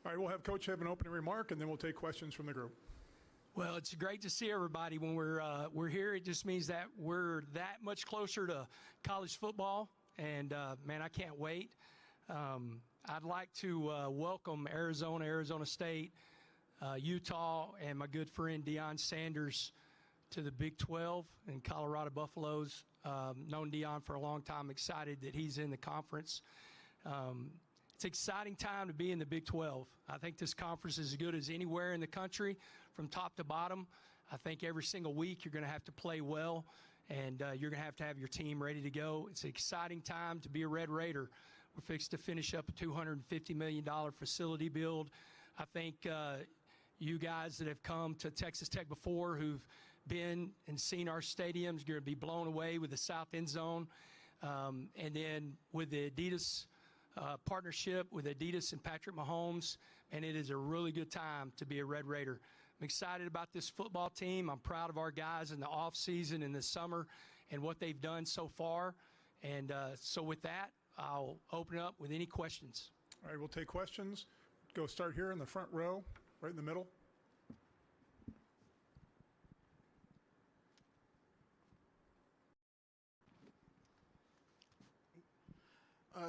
All right, we'll have Coach have an opening remark, and then we'll take questions from the group. Well, it's great to see everybody when we're here. It just means that we're that much closer to college football, and man, I can't wait. I'd like to welcome Arizona State, Utah, and my good friend Deion Sanders to the Big 12 and Colorado Buffaloes. Known Deion for a long time. Excited that he's in the conference. It's an exciting time to be in the Big 12. I think this conference is as good as anywhere in the country from top to bottom. I think every single week you're going to have to play well, and you're going to have your team ready to go. It's an exciting time to be a Red Raider. We're fixed to finish up a $250 million facility build. I think you guys that have come to Texas Tech before, who've been and seen our stadiums, you're going to be blown away with the south end zone. And then with the Adidas partnership with Adidas and Patrick Mahomes, and it is a really good time to be a Red Raider. I'm excited about this football team. I'm proud of our guys in the off season and the summer and what they've done so far. And so with that, I'll open it up with any questions. All right, we'll take questions. Go start here in the front row, right in the middle.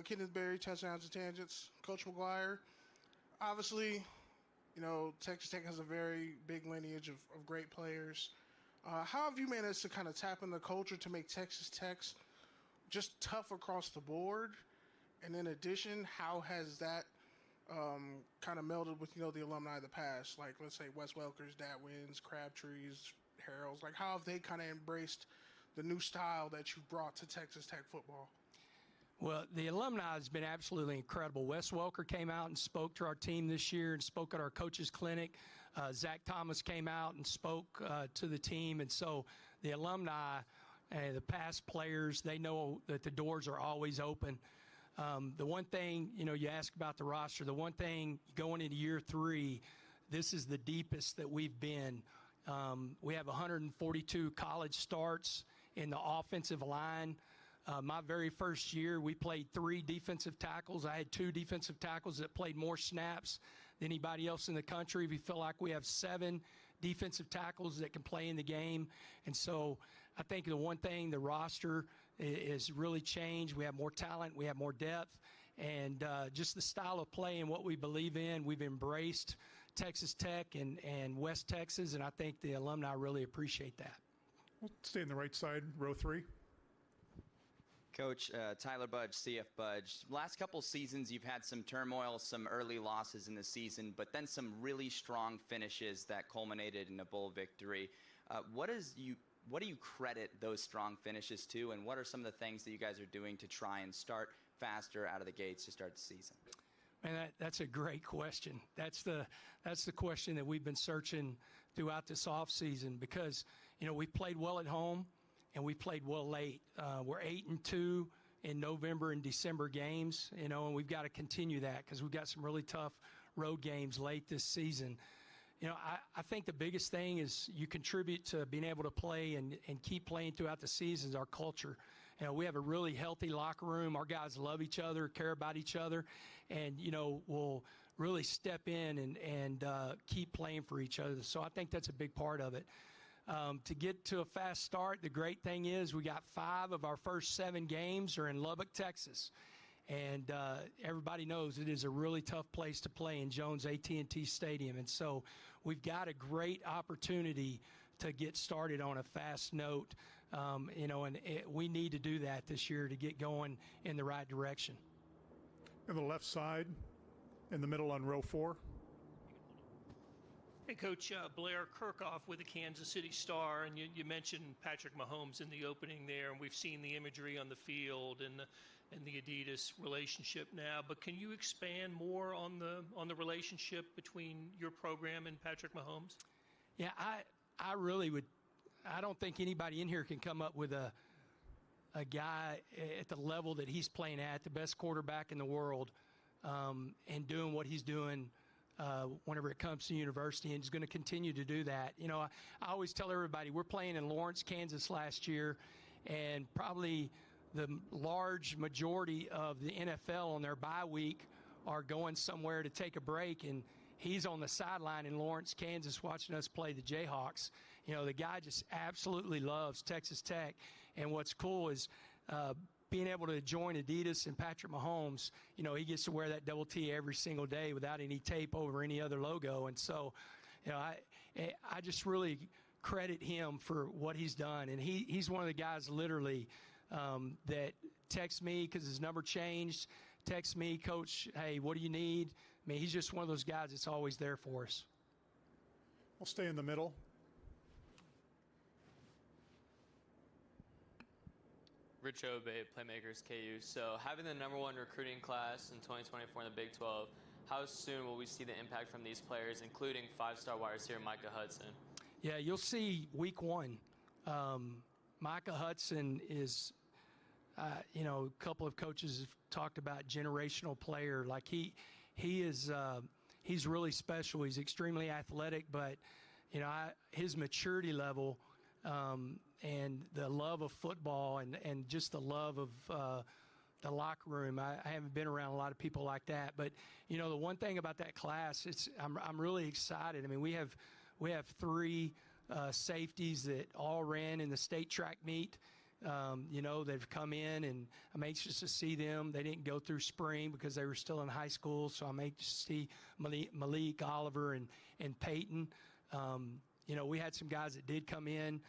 Kenneth Berry, Touchdowns and Tangents. Coach McGuire, obviously, you know, Texas Tech has a very big lineage of great players. How have you managed to kind of tap in the culture to make Texas Tech just tough across the board? And in addition, how has that kind of melded with, you know, the alumni of the past? Like, let's say Wes Welker's, Dad Wins, Crabtrees, Harrells. Like, how have they kind of embraced the new style that you brought to Texas Tech football? Well, the alumni has been absolutely incredible. Wes Welker came out and spoke to our team this year and spoke at our coaches clinic. Zach Thomas came out and spoke to the team. And so the alumni, the past players, they know that the doors are always open. The one thing, you know, you ask about the roster, the one thing going into year 3, this is the deepest that we've been. We have 142 college starts in the offensive line. My very first year, we played 3 defensive tackles. I had 2 defensive tackles that played more snaps than anybody else in the country. We feel like we have 7 defensive tackles that can play in the game. And so I think the one thing, the roster is really changed. We have more talent. We have more depth. And just the style of play and what we believe in, we've embraced Texas Tech and West Texas, and I think the alumni really appreciate that. We'll stay on the right side, row 3. Coach, Tyler Budge, CF Budge. Last couple seasons, you've had some turmoil, some early losses in the season, but then some really strong finishes that culminated in a bowl victory. What do you credit those strong finishes to, and what are some of the things that you guys are doing to try and start faster out of the gates to start the season? Man, that's a great question. That's the question that we've been searching throughout this offseason because, you know, we played well at home. And we played well late. We're 8-2 in November and December games, you know, and we've got to continue that because we've got some really tough road games late this season. You know, I think the biggest thing is you contribute to being able to play and keep playing throughout the seasons, our culture. You know, we have a really healthy locker room. Our guys love each other, care about each other, and, you know, will really step in and keep playing for each other. So I think that's a big part of it. To get to a fast start, the great thing is we got 5 of our first 7 games are in Lubbock, Texas. And everybody knows it is a really tough place to play in Jones AT&T Stadium. And so we've got a great opportunity to get started on a fast note. You know, and we need to do that this year to get going in the right direction. On the left side, in the middle on row 4. Hey, Coach, Blair Kirchhoff with the Kansas City Star, and you mentioned Patrick Mahomes in the opening there, and we've seen the imagery on the field and the Adidas relationship now. But can you expand more on the relationship between your program and Patrick Mahomes? Yeah, I really would. I don't think anybody in here can come up with a guy at the level that he's playing at, the best quarterback in the world, and doing what he's doing. Whenever it comes to university, and is going to continue to do that. You know, I always tell everybody we're playing in Lawrence, Kansas last year, and probably the large majority of the NFL on their bye week are going somewhere to take a break, and he's on the sideline in Lawrence, Kansas, watching us play the Jayhawks. You know, the guy just absolutely loves Texas Tech. And what's cool is being able to join Adidas and Patrick Mahomes. You know, he gets to wear that double T every single day without any tape over any other logo. And so, you know, I just really credit him for what he's done. And he's one of the guys literally that texts me because his number changed. Text me, Coach, hey, what do you need? I mean, he's just one of those guys that's always there for us. We'll stay in the middle. Rich Obey, Playmakers KU. So having the #1 recruiting class in 2024 in the Big 12, how soon will we see the impact from these players, including 5-star wide receiver Micah Hudson? Yeah, you'll see week 1. Micah Hudson is, you know, a couple of coaches have talked about generational player. Like he is, he's really special. He's extremely athletic, but, you know, his maturity level and the love of football and just the love of the locker room. I haven't been around a lot of people like that, but you know, the one thing about that class, I'm really excited. I mean, we have 3 safeties that all ran in the state track meet. You know, they've come in, and I'm anxious to see them. They didn't go through spring because they were still in high school, so I'm anxious to see Malik, Oliver, and Peyton. You know, we had some guys that did come in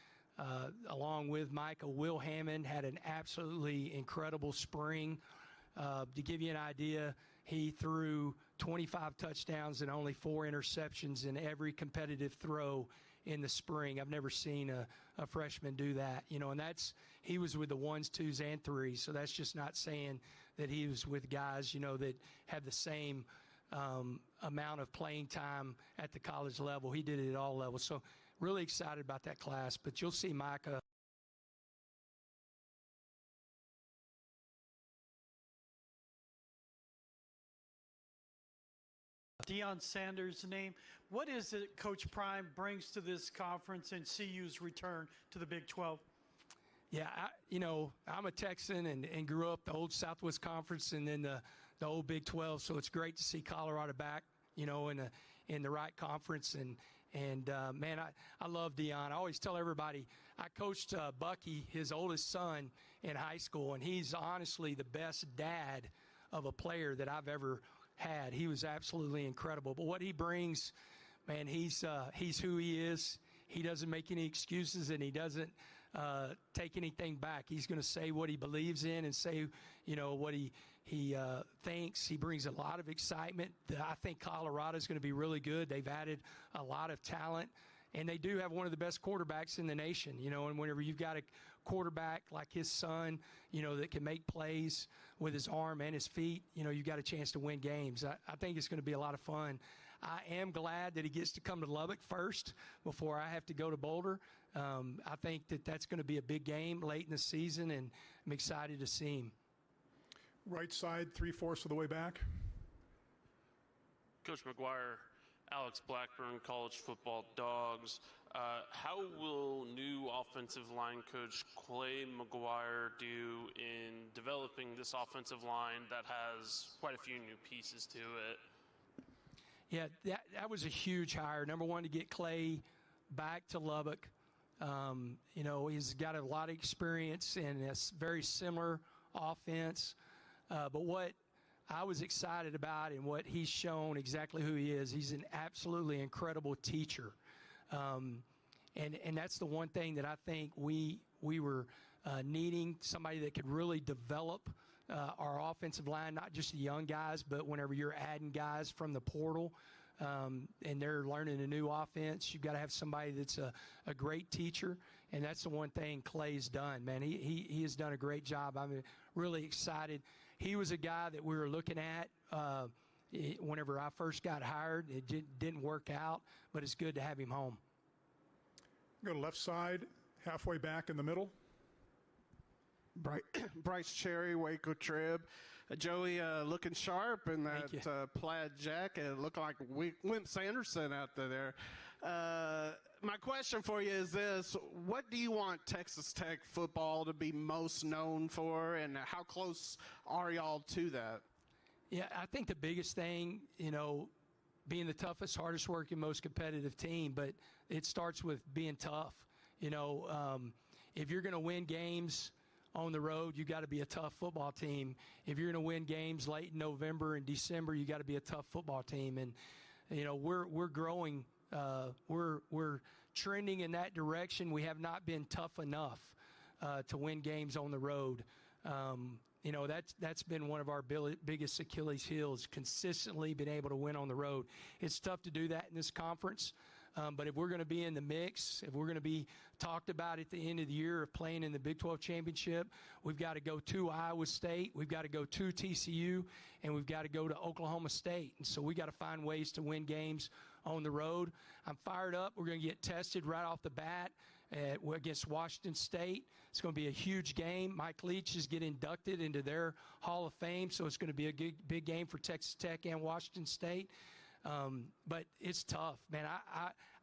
along with Micah. Will Hammond had an absolutely incredible spring. To give you an idea, he threw 25 touchdowns and only 4 interceptions in every competitive throw in the spring. I've never seen a freshman do that, you know, and he was with the 1s, 2s, and 3s. So that's just not saying that he was with guys, you know, that have the same amount of playing time at the college level. He did it at all levels. So really excited about that class, but you'll see Micah. Deion Sanders' name. What is it Coach Prime brings to this conference and CU's return to the Big 12? Yeah, you know, I'm a Texan and grew up the old Southwest Conference and then the old Big 12, so it's great to see Colorado back, you know, in the right conference. And man, I love Deion. I always tell everybody, I coached Bucky, his oldest son, in high school, and he's honestly the best dad of a player that I've ever had. He was absolutely incredible. But what he brings, man, he's who he is. He doesn't make any excuses, and he doesn't take anything back. He's going to say what he believes in and say, you know, what he thinks. He brings a lot of excitement. I think Colorado is going to be really good. They've added a lot of talent, and they do have one of the best quarterbacks in the nation, you know, and whenever you've got a quarterback like his son, you know, that can make plays with his arm and his feet, you know, you've got a chance to win games. I think it's going to be a lot of fun. I am glad that he gets to come to Lubbock first before I have to go to Boulder. I think that's going to be a big game late in the season, and I'm excited to see him. Right side, 3/4 of the way back. Coach McGuire, Alex Blackburn, college football dogs. How will new offensive line coach Clay McGuire do in developing this offensive line that has quite a few new pieces to it? Yeah, that was a huge hire. Number one, to get Clay back to Lubbock. You know, he's got a lot of experience in a very similar offense. But what I was excited about and what he's shown exactly who he is, he's an absolutely incredible teacher. And that's the one thing that I think we were needing, somebody that could really develop our offensive line, not just the young guys, but whenever you're adding guys from the portal and they're learning a new offense, you've got to have somebody that's a great teacher, and that's the one thing Clay's done, man. He has done a great job. I'm really excited. He was a guy that we were looking at whenever I first got hired. It didn't work out, but it's good to have him home. Go to left side, halfway back in the middle. Bryce Cherry, Waco Trib. Joey looking sharp in that plaid jacket. It looked like Wimp Sanderson out there. My question for you is this: what do you want Texas Tech football to be most known for, and how close are y'all to that? Yeah, I think the biggest thing, being the toughest, hardest working, most competitive team, but it starts with being tough. If you're going to win games on the road, you got to be a tough football team. If you're going to win games late in November and December, you got to be a tough football team. And we're growing. We're trending in that direction. We have not been tough enough to win games on the road. That's been one of our biggest Achilles heels, consistently been able to win on the road. It's tough to do that in this conference, but if we're going to be in the mix, if we're going to be talked about at the end of the year of playing in the Big 12 championship, we've got to go to Iowa State, we've got to go to TCU, and we've got to go to Oklahoma State. And so we got to find ways to win games on the road. I'm fired up. We're going to get tested right off the bat against Washington State. It's going to be a huge game. Mike Leach is getting inducted into their Hall of Fame, so it's going to be a big game for Texas Tech and Washington State. But it's tough, man.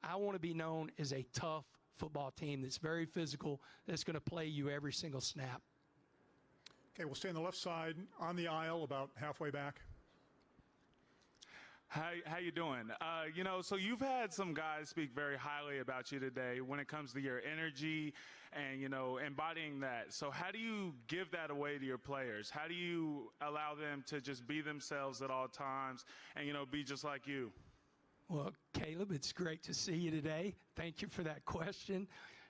I want to be known as a tough football team that's very physical, that's going to play you every single snap. Okay, we'll stay on the left side on the aisle about halfway back. How you doing? So you've had some guys speak very highly about you today when it comes to your energy and, embodying that. So how do you give that away to your players? How do you allow them to just be themselves at all times and, be just like you? Well, Caleb, it's great to see you today. Thank you for that question.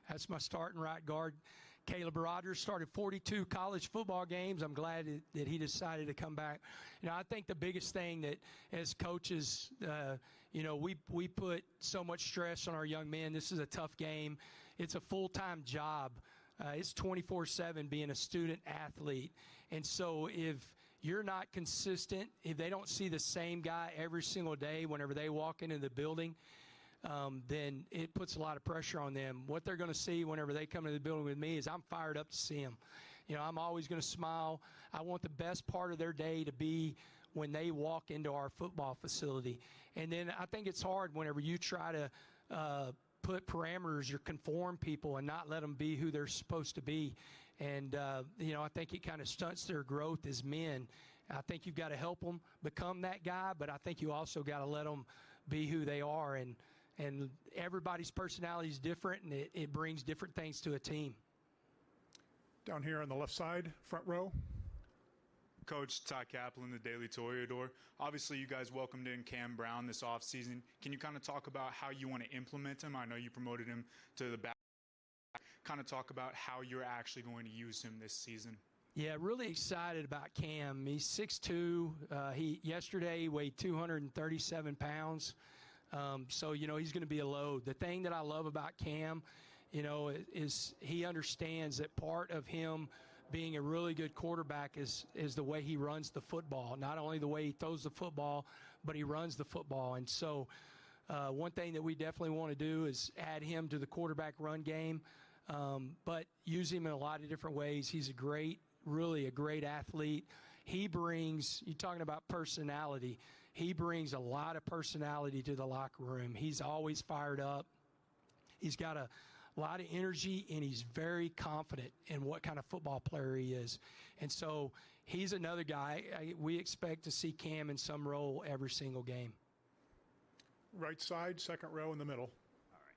That's my starting right guard. Caleb Rogers started 42 college football games. I'm glad that he decided to come back. I think the biggest thing that as coaches, we put so much stress on our young men. This is a tough game. It's a full-time job. It's 24/7 being a student athlete. And so if you're not consistent, if they don't see the same guy every single day whenever they walk into the building, then it puts a lot of pressure on them. What they're going to see whenever they come to the building with me is I'm fired up to see them. I'm always going to smile. I want the best part of their day to be when they walk into our football facility. And then I think it's hard whenever you try to put parameters or conform people and not let them be who they're supposed to be. And, I think it kind of stunts their growth as men. I think you've got to help them become that guy, but I think you also got to let them be who they are. And everybody's personality is different, and it brings different things to a team. Down here on the left side, front row. Coach Todd Kaplan, the Daily Toreador. Obviously, you guys welcomed in Cam Brown this offseason. Can you kind of talk about how you want to implement him? I know you promoted him to the back. Kind of talk about how you're actually going to use him this season. Yeah, really excited about Cam. He's 6'2". Yesterday weighed 237 pounds. So, he's going to be a load. The thing that I love about Cam, is he understands that part of him being a really good quarterback is the way he runs the football. Not only the way he throws the football, but he runs the football. And so one thing that we definitely want to do is add him to the quarterback run game, but use him in a lot of different ways. He's really a great athlete. He brings, you're talking about personality, he brings a lot of personality to the locker room. He's always fired up. He's got a lot of energy, and he's very confident in what kind of football player he is. And so he's another guy. We expect to see Cam in some role every single game. Right side, second row in the middle. All right.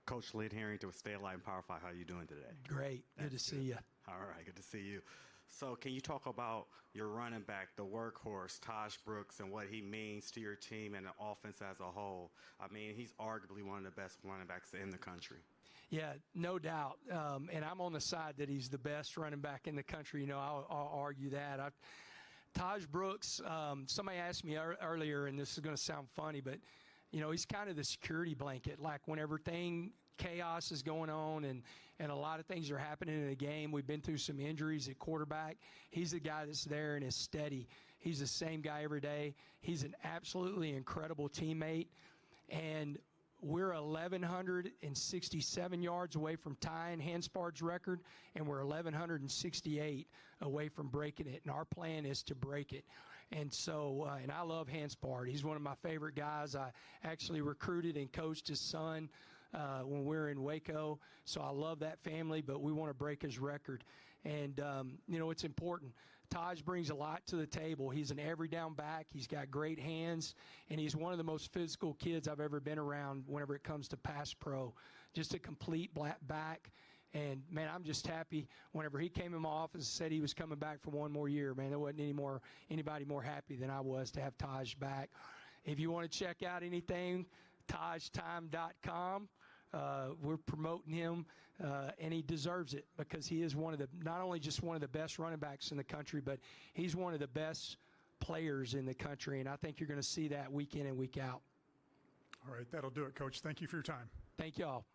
Coach Lynn Harrington with State Line Power 5. How are you doing today? Great. Good to see you. All right. Good to see you. So can you talk about your running back, the workhorse, Taj Brooks, and what he means to your team and the offense as a whole? I mean, he's arguably one of the best running backs in the country. Yeah, no doubt. And I'm on the side that he's the best running back in the country. I'll argue that. Taj Brooks, somebody asked me earlier, and this is going to sound funny, but, he's kind of the security blanket. Like whenever chaos is going on and a lot of things are happening in the game. We've been through some injuries at quarterback. He's the guy that's there and is steady. He's the same guy every day. He's an absolutely incredible teammate. And we're 1,167 yards away from tying Hanspard's record, and we're 1,168 away from breaking it. And our plan is to break it. And so, and I love Hanspard. He's one of my favorite guys. I actually recruited and coached his son when we were in Waco. So I love that family, but we want to break his record. And, it's important. Taj brings a lot to the table. He's an every down back. He's got great hands, and he's one of the most physical kids I've ever been around whenever it comes to pass pro. Just a complete back. And, man, I'm just happy whenever he came in my office and said he was coming back for one more year. Man, there wasn't anybody more happy than I was to have Taj back. If you want to check out anything, tajtime.com. We're promoting him, and he deserves it because he is not only just one of the best running backs in the country, but he's one of the best players in the country, and I think you're going to see that week in and week out. All right, that'll do it, Coach. Thank you for your time. Thank you all.